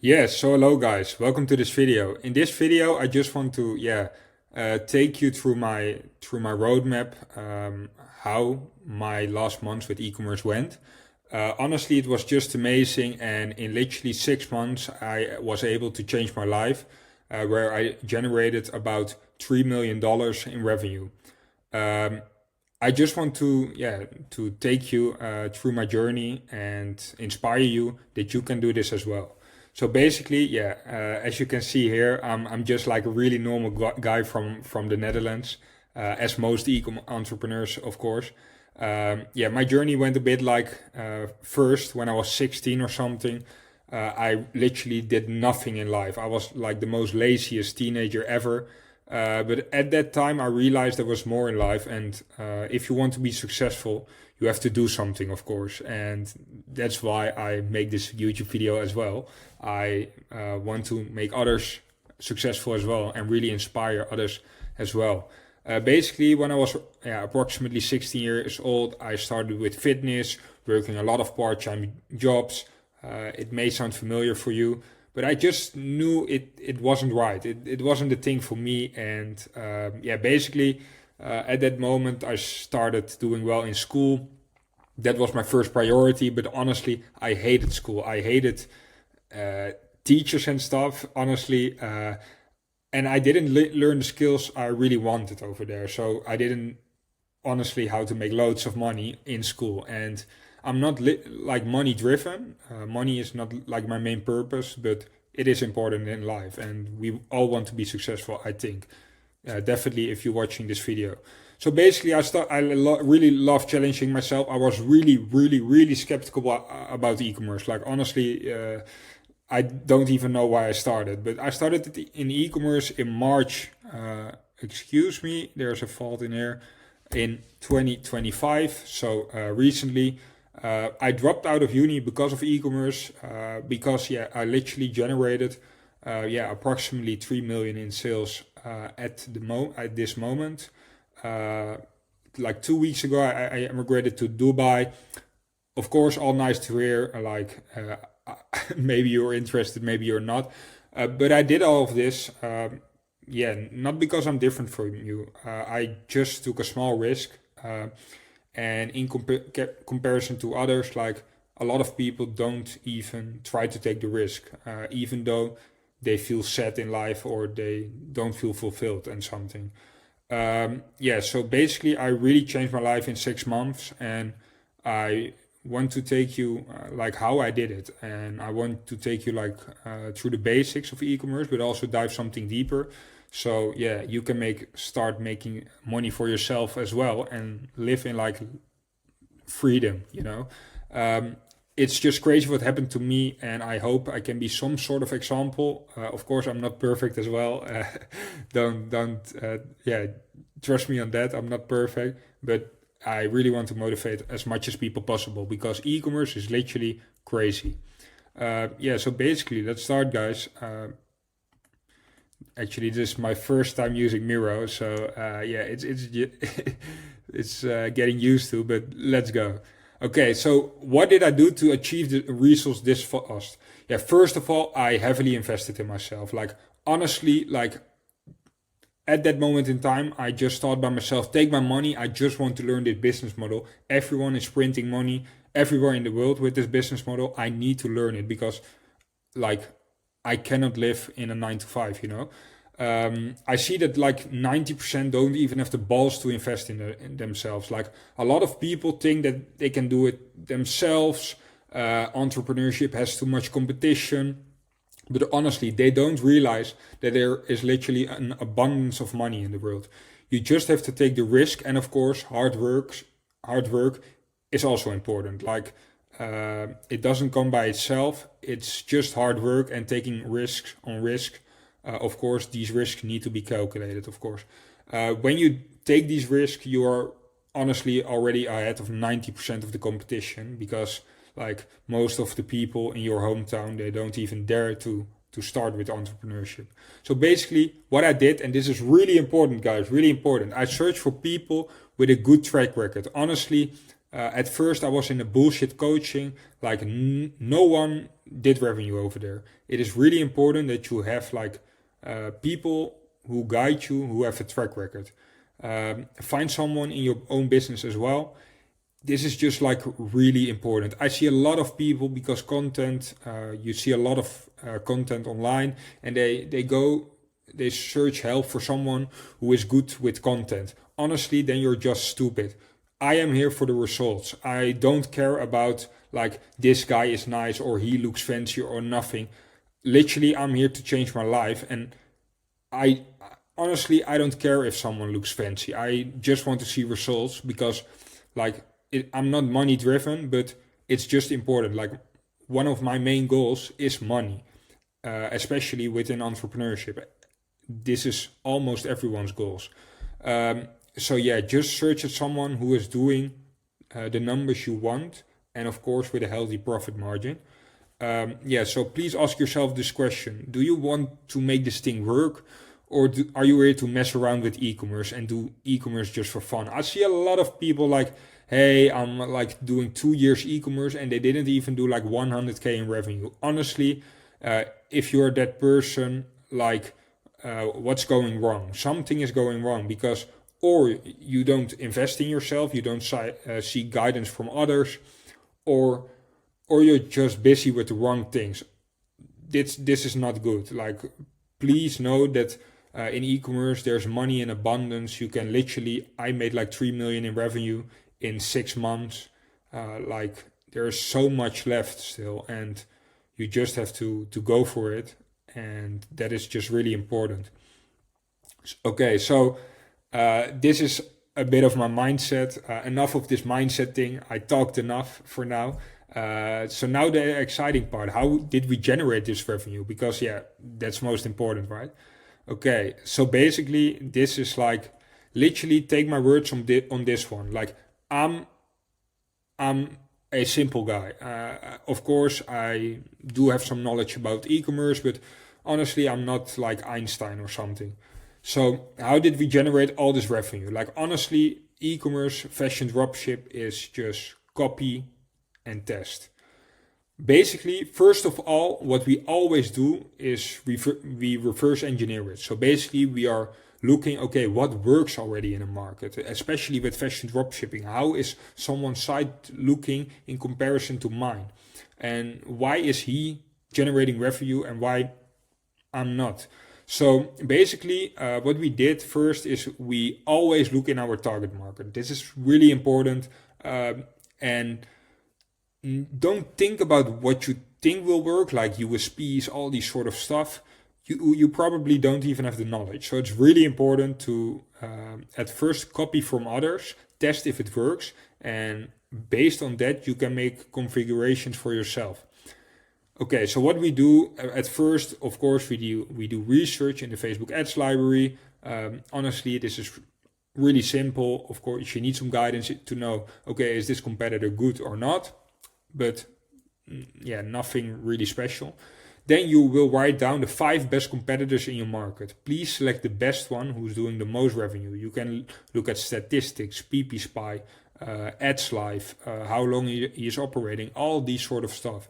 Yes, so hello guys, welcome to this video. In this video, I just want to take you through my roadmap, how my last months with e-commerce went. Honestly, it was just amazing, and in literally 6 months, I was able to change my life, where I generated about $3 million in revenue. Um, I just want to take you through my journey and inspire you that you can do this as well. So basically, as you can see here, I'm just like a really normal guy from the Netherlands, as most e-com entrepreneurs, of course. My journey went a bit like first when I was 16 or something. I literally did nothing in life. I was like the most laziest teenager ever. But at that time, I realized there was more in life, and if you want to be successful, you have to do something, of course. And that's why I make this YouTube video as well. I want to make others successful as well and really inspire others as well. Basically, when I was approximately 16 years old, I started with fitness, working a lot of part-time jobs. It may sound familiar for you, but I just knew it wasn't right. It wasn't the thing for me. And basically, at that moment, I started doing well in school. That was my first priority. But honestly, I hated school. I hated uh, teachers and stuff, honestly. And I didn't learn the skills I really wanted over there. So I didn't honestly how to make loads of money in school. And I'm not like money driven. Money is not like my main purpose, but it is important in life, and we all want to be successful, I think. Definitely, if you're watching this video. So basically, really love challenging myself. I was really skeptical about e-commerce. Like honestly, I don't even know why I started, but I started in e-commerce in March. Excuse me, there's a fault in here. In 2025, so recently. I dropped out of uni because of e-commerce, because I literally generated approximately 3 million in sales at this moment. Like 2 weeks ago, I immigrated to Dubai. Of course, all nice to hear. Maybe you're interested, maybe you're not. But I did all of this. Not because I'm different from you. I just took a small risk. And in comparison to others, like a lot of people don't even try to take the risk, even though they feel sad in life or they don't feel fulfilled and something. So basically, I really changed my life in 6 months, and I want to take you like how I did it, and I want to take you like through the basics of e-commerce, but also dive something deeper. So you can start making money for yourself as well and live in like freedom, you know. It's just crazy what happened to me, and I hope I can be some sort of example. Of course, I'm not perfect as well. Don't trust me on that. I'm not perfect, but I really want to motivate as much as people possible because e-commerce is literally crazy. So basically, let's start, guys. Actually, this is my first time using Miro, so it's getting used to. But let's go. Okay, so what did I do to achieve the results this fast? Yeah, first of all, I heavily invested in myself. Like honestly, like at that moment in time, I just thought by myself, take my money. I just want to learn this business model. Everyone is printing money everywhere in the world with this business model. I need to learn it because, like, I cannot live in a 9 to 5, you know. I see that like 90% don't even have the balls to invest in themselves. Like a lot of people think that they can do it themselves. Entrepreneurship has too much competition. But honestly, they don't realize that there is literally an abundance of money in the world. You just have to take the risk, and of course, hard work is also important. Like it doesn't come by itself. It's just hard work and taking risks on risk. Of course, these risks need to be calculated. Of course, when you take these risks, you are honestly already ahead of 90% of the competition because like most of the people in your hometown, they don't even dare to start with entrepreneurship. So basically what I did, and this is really important, guys, really important. I searched for people with a good track record. Honestly, At first, I was in a bullshit coaching, like no one did revenue over there. It is really important that you have like people who guide you, who have a track record. Find someone in your own business as well. This is just like really important. I see a lot of people because content, you see a lot of content online, and they search help for someone who is good with content. Honestly, then you're just stupid. I am here for the results. I don't care about like this guy is nice or he looks fancy or nothing. Literally, I'm here to change my life, and I honestly I don't care if someone looks fancy. I just want to see results because like I'm not money driven, but it's just important. Like one of my main goals is money, especially within entrepreneurship. This is almost everyone's goals. So yeah, just search at someone who is doing the numbers you want, and of course with a healthy profit margin. Yeah, so please ask yourself this question: do you want to make this thing work, or are you here to mess around with e-commerce and do e-commerce just for fun? I see a lot of people like, hey, I'm like doing 2 years e-commerce and they didn't even do like 100K in revenue. Honestly, if you're that person, like, what's going wrong? Something is going wrong because or you don't invest in yourself, you don't seek guidance from others, or you're just busy with the wrong things. This is not good. Like, please know that in e-commerce there's money in abundance. You can literally, I made like 3 million in revenue in 6 months. Like there's so much left still, and you just have to go for it, and that is just really important. Okay, so this is a bit of my mindset. Enough of this mindset thing. I talked enough for now. So now the exciting part. How did we generate this revenue? Because yeah, that's most important, right? Okay, so basically this is like literally take my words on this one. Like I'm a simple guy. Of course, I do have some knowledge about e-commerce, but honestly, I'm not like Einstein or something. So how did we generate all this revenue? Like honestly, e-commerce, fashion dropship is just copy and test. Basically, first of all, what we always do is we reverse engineer it. So basically, we are looking, okay, what works already in a market, especially with fashion dropshipping. How is someone's site looking in comparison to mine? And why is he generating revenue and why I'm not? So basically, what we did first is we always look in our target market. This is really important. And don't think about what you think will work, like USPs, all these sort of stuff. You probably don't even have the knowledge. So it's really important to at first copy from others, test if it works, and based on that you can make configurations for yourself. Okay, so what we do at first, of course, we do research in the Facebook ads library. Honestly, this is really simple. Of course, you need some guidance to know, okay, is this competitor good or not? But yeah, nothing really special. Then you will write down the 5 best competitors in your market. Please select the best one who's doing the most revenue. You can look at statistics, PP Spy, Ads Live, how long he is operating, all these sort of stuff.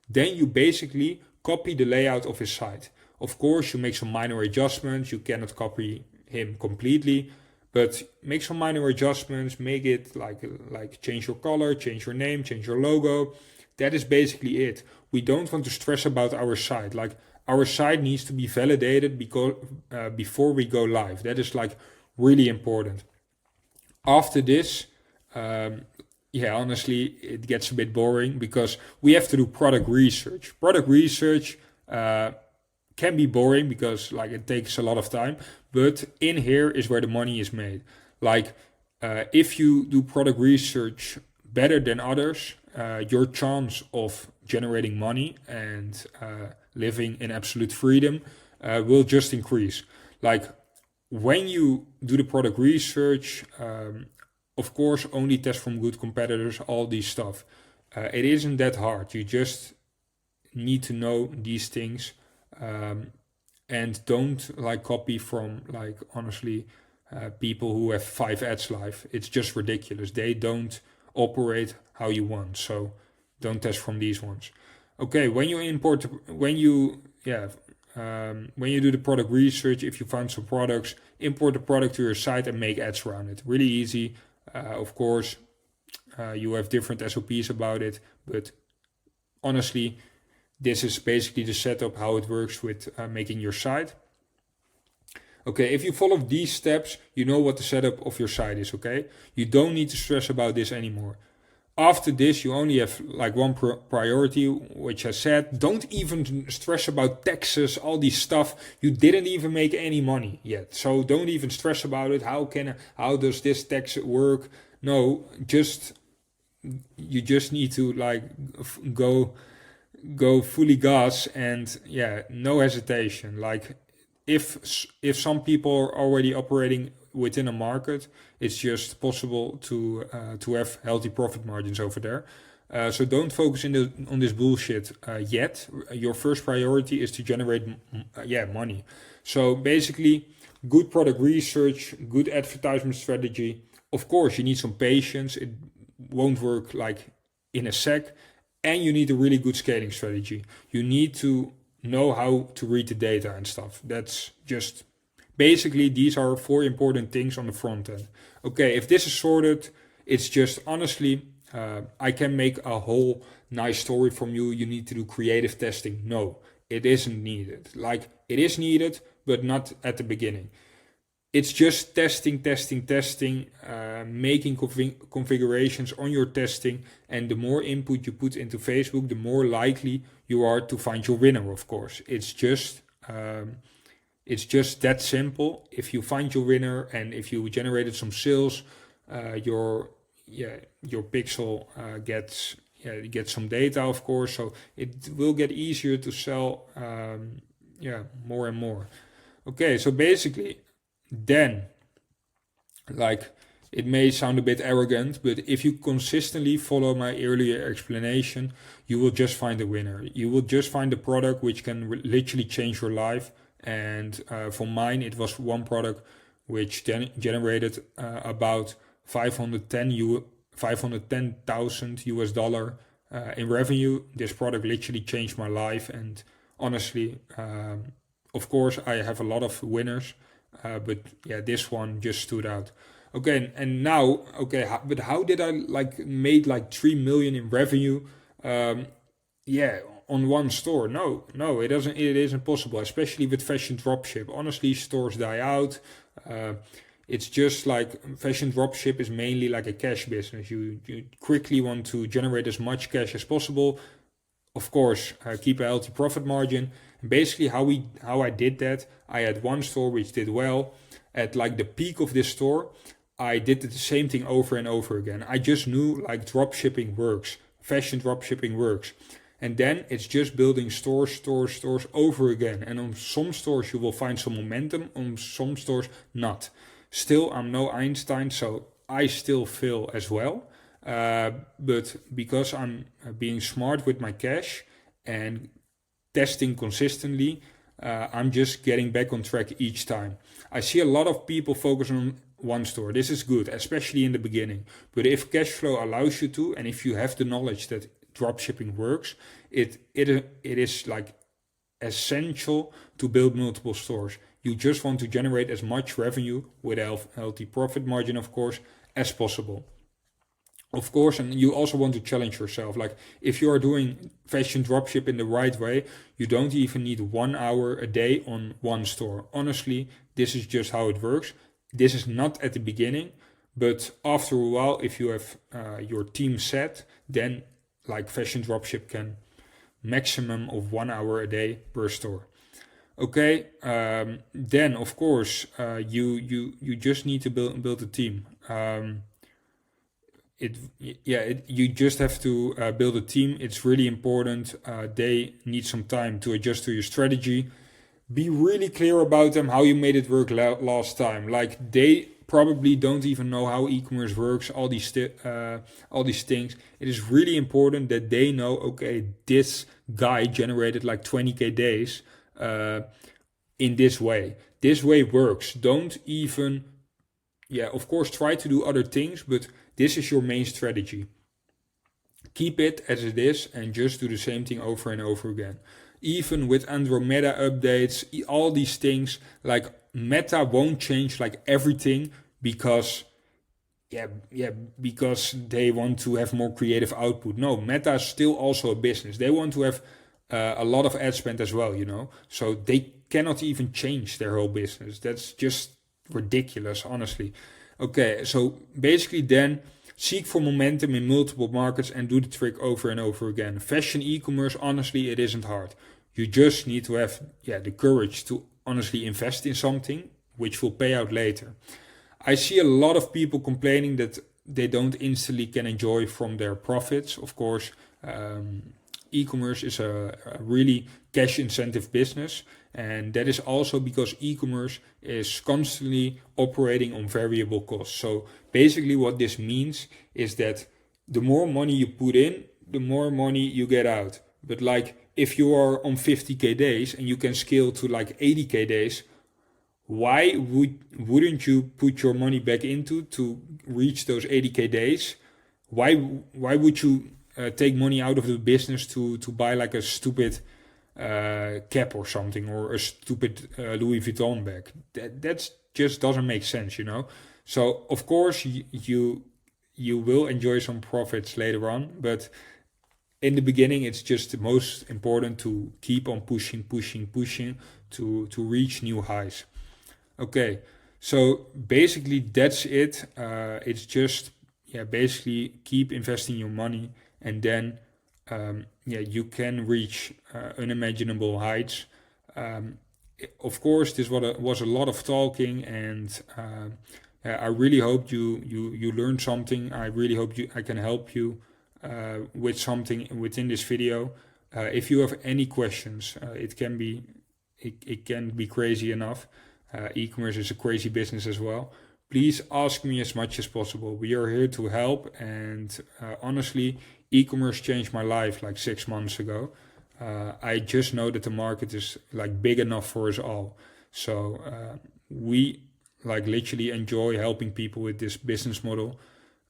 Then you basically copy the layout of his site. Of course, you make some minor adjustments. You cannot copy him completely, but make some minor adjustments. Make it like change your color, change your name, change your logo. That is basically it. We don't want to stress about our site. Like our site needs to be validated before we go live. That is like really important. After this, yeah, honestly, it gets a bit boring because we have to do product research. Product research can be boring because like it takes a lot of time, but in here is where the money is made. Like if you do product research better than others, your chance of generating money and living in absolute freedom will just increase. Like when you do the product research, of course, only test from good competitors, all these stuff. It isn't that hard. You just need to know these things, and don't like copy from like honestly people who have 5 ads live. It's just ridiculous. They don't, operate how you want. So don't test from these ones. Okay, when you import, when you do the product research, if you find some products, import the product to your site and make ads around it. Really easy. Of course, you have different SOPs about it, but honestly, this is basically the setup, how it works with making your site. Okay, if you follow these steps, you know what the setup of your site is, okay? You don't need to stress about this anymore. After this, you only have like one priority, which I said, don't even stress about taxes, all this stuff. You didn't even make any money yet. So don't even stress about it. How does this tax work? No, you just need to like go fully gas and no hesitation. Like if some people are already operating within a market, it's just possible to have healthy profit margins over there. So don't focus on this bullshit yet. Your first priority is to generate money. So basically, good product research, good advertisement strategy. Of course, you need some patience. It won't work like in a sec. And you need a really good scaling strategy. You need to know how to read the data and stuff. That's just basically, these are 4 important things on the front end. Okay, if this is sorted, it's just honestly, I can make a whole nice story from you. You need to do creative testing. No, it isn't needed. Like, it is needed, but not at the beginning. It's just testing, making configurations on your testing. And the more input you put into Facebook, the more likely you are to find your winner, of course. It's just that simple. If you find your winner and if you generated some sales, your pixel gets some data, of course. So it will get easier to sell more and more. Okay, so basically, then, like, it may sound a bit arrogant, but if you consistently follow my earlier explanation, you will just find a winner. You will just find a product which can literally change your life. And for mine, it was one product which generated about 510,000 US dollar in revenue. This product literally changed my life. And honestly, of course, I have a lot of winners. But this one just stood out. Okay, and now, but how did I made 3 million in revenue? On one store. No, it doesn't. It isn't possible, especially with fashion dropship. Honestly, stores die out. It's just like fashion dropship is mainly like a cash business. You quickly want to generate as much cash as possible. Of course, keep a healthy profit margin. And basically, how I did that, I had one store which did well. At the peak of this store, I did the same thing over and over again. I just knew dropshipping works, fashion dropshipping works. And then it's just building stores over again. And on some stores you will find some momentum, on some stores not. Still, I'm no Einstein, so I still fail as well. But because I'm being smart with my cash and testing consistently, I'm just getting back on track each time. I see a lot of people focus on one store. This is good, especially in the beginning. But if cash flow allows you to, and if you have the knowledge that dropshipping works, it is essential to build multiple stores. You just want to generate as much revenue with a healthy profit margin, of course, as possible. Of course, and you also want to challenge yourself. If you are doing fashion dropship in the right way, you don't even need 1 hour a day on one store. Honestly, this is just how it works. This is not at the beginning, but after a while, if you have your team set, then fashion dropship can maximum of 1 hour a day per store. Okay, then of course you just need to build a team. You just have to build a team. It's really important. They need some time to adjust to your strategy. Be really clear about them, how you made it work last time. They probably don't even know how e-commerce works, all these things. It is really important that they know, okay, this guy generated 20k days in this way. This way works. Don't even, of course, try to do other things, but this is your main strategy. Keep it as it is and just do the same thing over and over again. Even with Andromeda updates, all these things, like Meta won't change like everything because because they want to have more creative output. No, Meta is still also a business. They want to have a lot of ad spend as well, So they cannot even change their whole business. That's just ridiculous, honestly. Okay, so basically then seek for momentum in multiple markets and do the trick over and over again. Fashion e-commerce, honestly, it isn't hard. You just need to have the courage to honestly invest in something which will pay out later. I see a lot of people complaining that they don't instantly can enjoy from their profits. Of course, e-commerce is a really cash incentive business, and that is also because e-commerce is constantly operating on variable costs. So basically what this means is that the more money you put in, the more money you get out. But like if you are on 50k days and you can scale to like 80k days, why wouldn't you put your money back into to reach those 80k days? Why would you take money out of the business to buy like a stupid cap or something, or a stupid Louis Vuitton bag? That just doesn't make sense, So of course you will enjoy some profits later on, but in the beginning it's just the most important to keep on pushing to reach new highs. Okay, so basically that's it. It's just basically keep investing your money, and then you can reach unimaginable heights. Of course, this was a lot of talking, and I really hope you learned something. I really hope I can help you with something within this video. If you have any questions, it can be crazy enough. E-commerce is a crazy business as well. Please ask me as much as possible. We are here to help, and honestly, e-commerce changed my life like 6 months ago. I just know that the market is like big enough for us all. So we like literally enjoy helping people with this business model.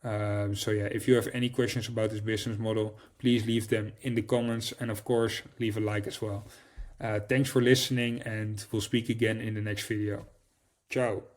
If you have any questions about this business model, please leave them in the comments, and of course leave a like as well. Thanks for listening, and we'll speak again in the next video. Ciao.